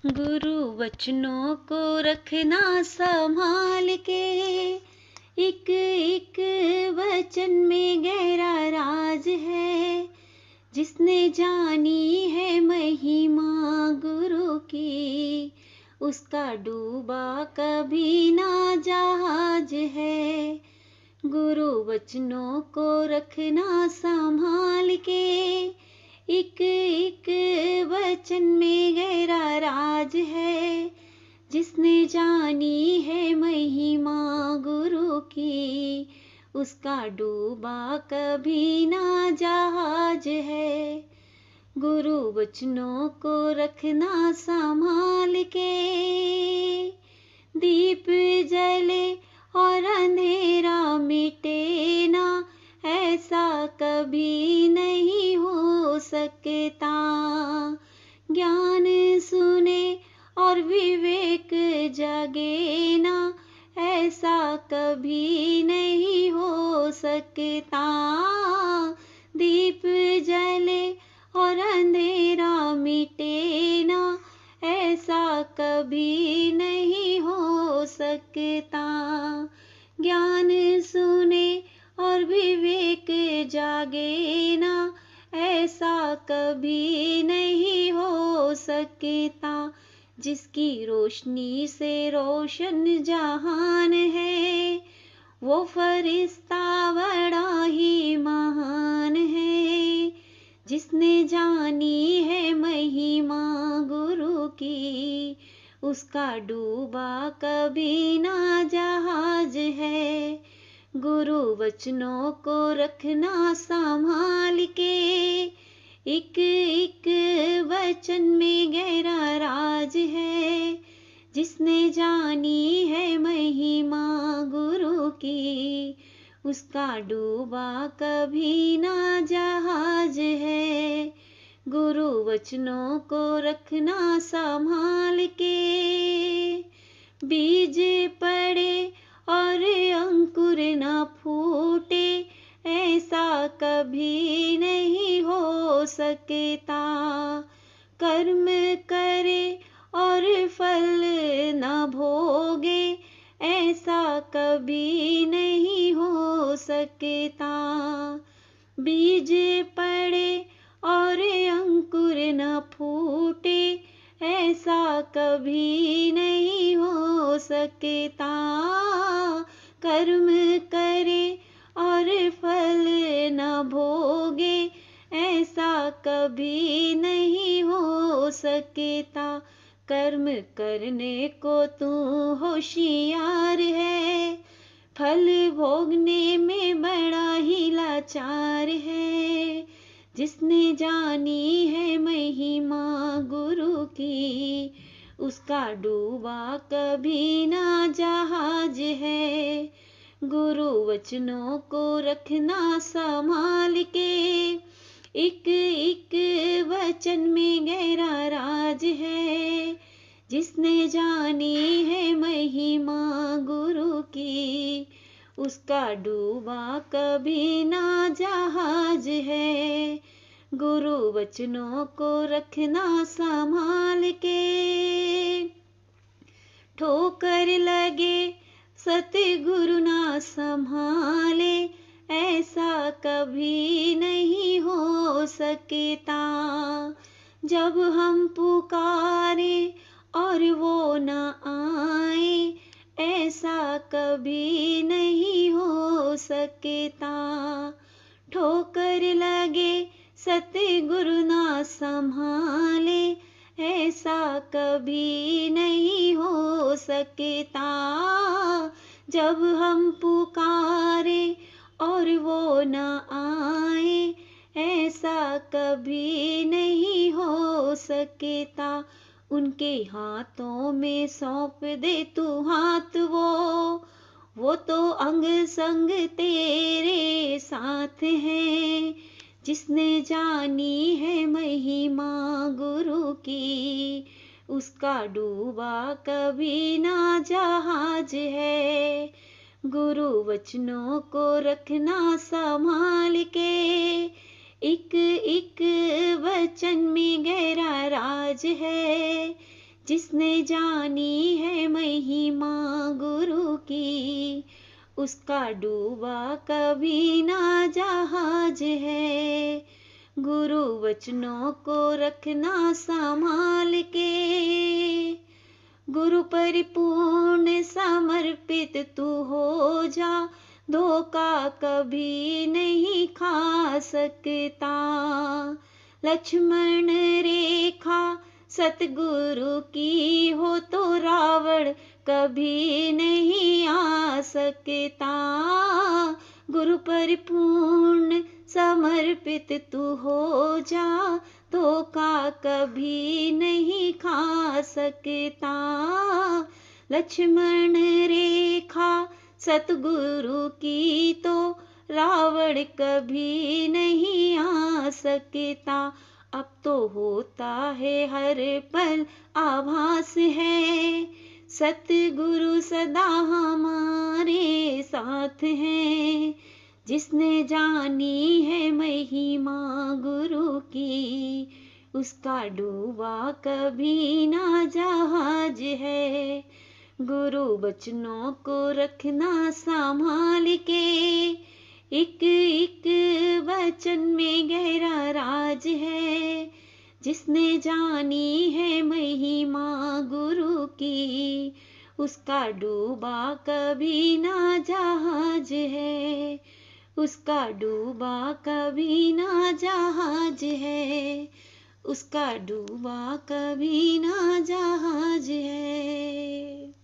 गुरु वचनों को रखना संभाल के, एक एक वचन में गहरा राज है। जिसने जानी है महिमा गुरु की, उसका डूबा कभी ना जहाज है। गुरु वचनों को रखना संभाल के, एक एक वचन में गहरा राज है। जिसने जानी है महिमा गुरु की, उसका डूबा कभी ना जहाज है। गुरु वचनों को रखना संभाल के, दीप जले और अंधेरा मिटे ना, ऐसा कभी नहीं हो सकता। ज्ञान सुने और विवेक जगे ना, ऐसा कभी नहीं हो सकता। दीप जले और अंधेरा मिटे ना, ऐसा कभी नहीं हो सकता। ज्ञान सुने और विवेक जागे ना, ऐसा कभी नहीं हो सकता। जिसकी रोशनी से रोशन जहान है, वो फरिश्ता बड़ा ही महान है। जिसने जानी है महिमा गुरु की, उसका डूबा कभी ना जहाज है। गुरु वचनों को रखना संभाल के, एक एक वचन में गहरा राज है। जिसने जानी है महिमा गुरु की, उसका डूबा कभी ना जहाज है। गुरु वचनों को रखना संभाल के, बीज पड़े और अंकुर न फूटे, ऐसा कभी नहीं हो सकता। कर्म करे और फल न भोगे, ऐसा कभी नहीं हो सकता। बीज पड़े और अंकुर न फूटे, ऐसा कभी नहीं हो सकता। कर्म करे और फल न भोगे, ऐसा कभी नहीं हो सकता। कर्म करने को तू होशियार है, फल भोगने में बड़ा ही लाचार है। जिसने जानी है महिमा गुरु की, उसका डूबा कभी ना जहाज है। गुरु वचनों को रखना संभाल के, एक एक वचन में गहरा राज है। जिसने जानी है महिमा गुरु की, उसका डूबा कभी ना जहाज है। गुरु वचनों को रखना संभाल के, ठोकर लगे सतगुरु ना संभाले, ऐसा कभी नहीं हो सकता। जब हम पुकारे और वो न आए, ऐसा कभी नहीं हो सकता। ठोकर लगे सतगुरु ना संभाले, ऐसा कभी नहीं हो सकता। जब हम पुकारे और वो न आए, ऐसा कभी नहीं हो सकता। उनके हाथों में सौंप दे तू हाथ, वो तो अंग संग तेरे साथ है। जिसने जानी है महिमा गुरु की, उसका डूबा कभी ना जहाज है। गुरु वचनों को रखना संभाल के, एक एक वचन में गहरा राज है। जिसने जानी है महिमा गुरु की, उसका डूबा कभी ना जहाज है। गुरु वचनों को रखना संभाल के, गुरु परिपूर्ण समर्पित तू हो जा, धोखा कभी नहीं खा सकता। लक्ष्मण रेखा सतगुरु की हो तो रावण कभी नहीं आ सकता। गुरु परिपूर्ण समर्पित तू हो जा, धोखा कभी नहीं खा सकता। लक्ष्मण रेखा सतगुरु की तो रावण कभी नहीं आ सकता। अब तो होता है हर पल आभास है, सतगुरु सदा हमारे साथ हैं। जिसने जानी है महिमा गुरु की, उसका डूबा कभी ना जहाज है। गुरु वचनों को रखना संभाल के, एक एक वचन में गहरा राज है। जिसने जानी है महिमा गुरु की, उसका डूबा कभी ना जहाज है। उसका डूबा कभी ना जहाज है। उसका डूबा कभी ना जहाज है।